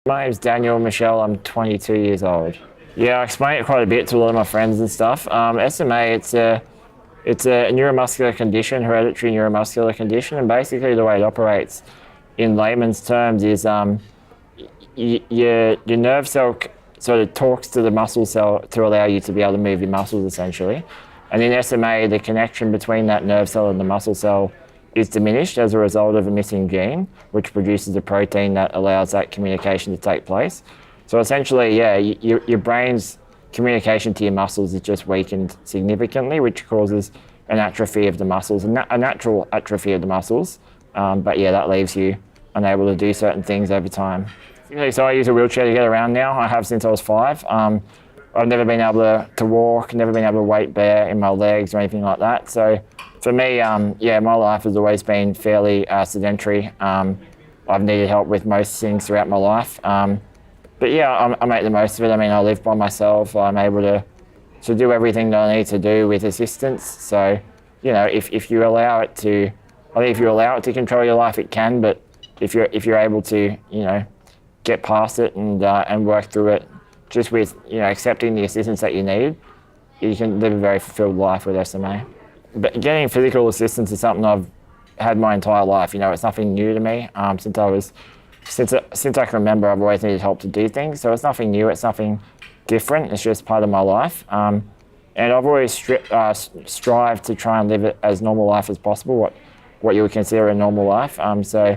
My name's Daniel Michelle, I'm 22 years old. Yeah, I explain it quite a bit to a lot of my friends and stuff. SMA, it's a neuromuscular condition, hereditary neuromuscular condition, and basically the way it operates in layman's terms is your nerve cell sort of talks to the muscle cell to allow you to be able to move your muscles essentially. And in SMA, the connection between that nerve cell and the muscle cell is diminished as a result of a missing gene, which produces a protein that allows that communication to take place. So essentially, yeah, your brain's communication to your muscles is just weakened significantly, which causes an atrophy of the muscles, a natural atrophy of the muscles. But yeah, that leaves you unable to do certain things over time. So I use a wheelchair to get around now. I have since I was 5. I've never been able to walk, never been able to weight bear in my legs or anything like that. So for me, yeah, my life has always been fairly sedentary. I've needed help with most things throughout my life. But yeah, I make the most of it. I mean, I live by myself. I'm able to do everything that I need to do with assistance. So, you know, if you allow it to, I think if you allow it to control your life, it can. But if you're able to, you know, get past it and work through it, just with, you know, accepting the assistance that you need, you can live a very fulfilled life with SMA. But getting physical assistance is something I've had my entire life. You know, it's nothing new to me. Since I can remember, I've always needed help to do things. So it's nothing new. It's nothing different. It's just part of my life. And I've always strived to try and live it as normal life as possible. What you would consider a normal life. So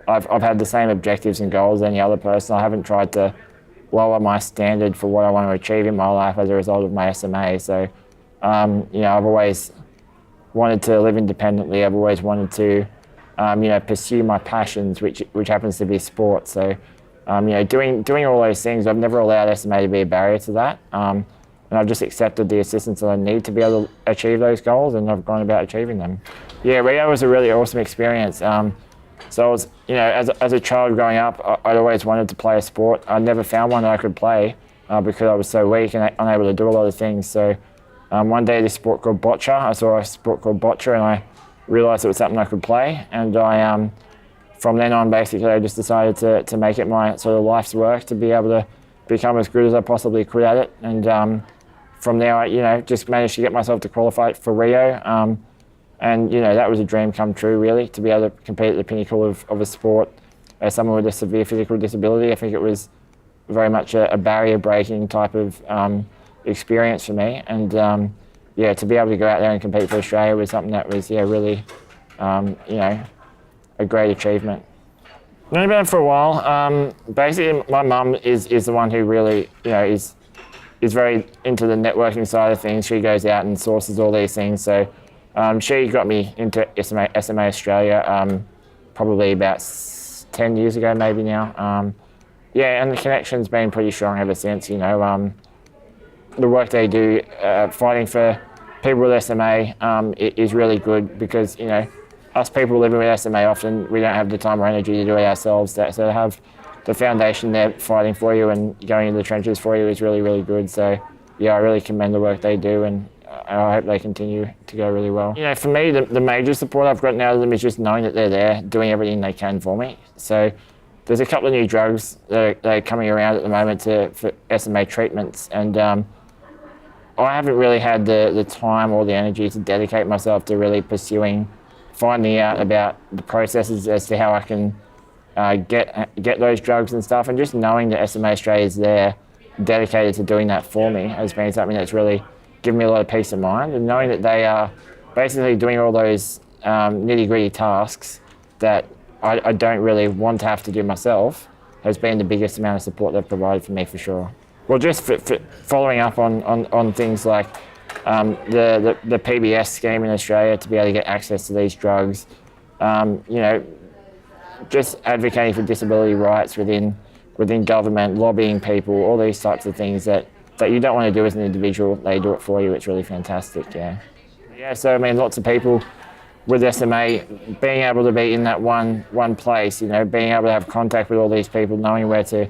I've had the same objectives and goals as any other person. I haven't tried to lower my standard for what I want to achieve in my life as a result of my SMA. So, you know, I've always wanted to live independently. I've always wanted to, you know, pursue my passions, which happens to be sport. So, you know, doing all those things, I've never allowed SMA to be a barrier to that. And I've just accepted the assistance that I need to be able to achieve those goals, and I've gone about achieving them. Yeah, Rio was a really awesome experience. So I was, you know, as a child growing up, I'd always wanted to play a sport. I never found one that I could play because I was so weak and unable to do a lot of things. So one day, this sport called bocce, I saw a sport called bocce, and I realised it was something I could play. And I, from then on, basically, I just decided to make it my sort of life's work to be able to become as good as I possibly could at it. And from there, I, you know, just managed to get myself to qualify for Rio. And, you know, that was a dream come true, really, to be able to compete at the pinnacle of a sport as someone with a severe physical disability. I think it was very much a barrier-breaking type of experience for me. And, yeah, to be able to go out there and compete for Australia was something that was, yeah, really, you know, a great achievement. I've known about it for a while. Basically, my mum is the one who really, you know, is very into the networking side of things. She goes out and sources all these things. So she got me into SMA Australia probably about 10 years ago, maybe now. Yeah, and the connection's been pretty strong ever since. You know, the work they do fighting for people with SMA is really good because, you know, us people living with SMA often we don't have the time or energy to do it ourselves. So to have the foundation there fighting for you and going into the trenches for you is really, really good. So yeah, I really commend the work they do, and I hope they continue to go really well. You know, for me, the major support I've gotten out of them is just knowing that they're there, doing everything they can for me. So there's a couple of new drugs that are coming around at the moment for SMA treatments, and I haven't really had the time or the energy to dedicate myself to really finding out about the processes as to how I can get those drugs and stuff, and just knowing that SMA Australia is there, dedicated to doing that for me, has been something that's really given me a lot of peace of mind. And knowing that they are basically doing all those nitty-gritty tasks that I don't really want to have to do myself has been the biggest amount of support they've provided for me, for sure. Well, just for following up on things like the PBS scheme in Australia to be able to get access to these drugs, you know, just advocating for disability rights within government, lobbying people, all these types of things that you don't want to do as an individual. They do it for you. It's really fantastic, yeah. Yeah, so I mean, lots of people with SMA, being able to be in that one place, you know, being able to have contact with all these people, knowing where to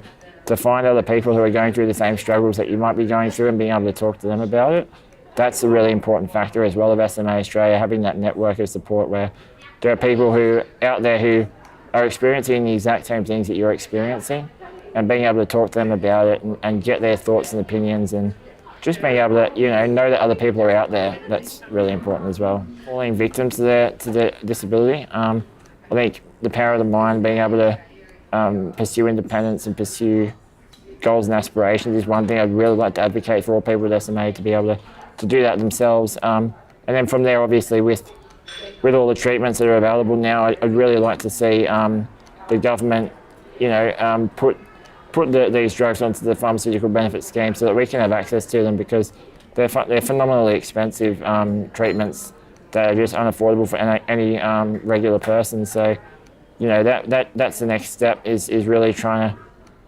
find other people who are going through the same struggles that you might be going through and being able to talk to them about it. That's a really important factor as well of SMA Australia, having that network of support where there are people out there who are experiencing the exact same things that you're experiencing, and being able to talk to them about it and get their thoughts and opinions, and just being able to know that other people are out there. That's really important as well. Falling victim to their disability. I think the power of the mind, being able to pursue independence and pursue goals and aspirations is one thing I'd really like to advocate for all people with SMA to be able to do that themselves. And then from there, obviously, with all the treatments that are available now, I'd really like to see the government, put these drugs onto the pharmaceutical benefit scheme so that we can have access to them, because they're phenomenally expensive treatments that are just unaffordable for any regular person. So, that's the next step is really trying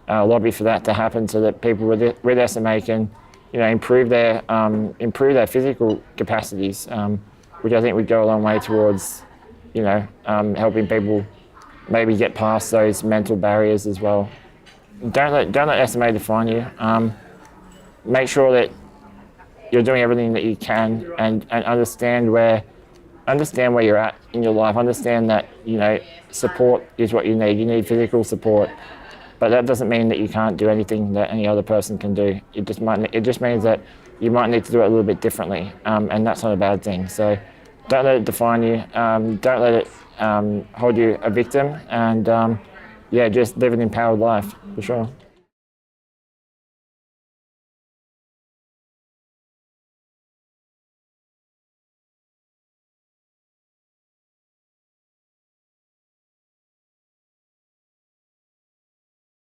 to lobby for that to happen, so that people with SMA can, improve their physical capacities, which I think would go a long way towards, helping people maybe get past those mental barriers as well. Don't let SMA define you. Make sure that you're doing everything that you can, and understand where you're at in your life. Understand that support is what you need. You need physical support, but that doesn't mean that you can't do anything that any other person can do. It just means that you might need to do it a little bit differently, and that's not a bad thing. So don't let it define you. Don't let it hold you a victim, and just live an empowered life, for sure.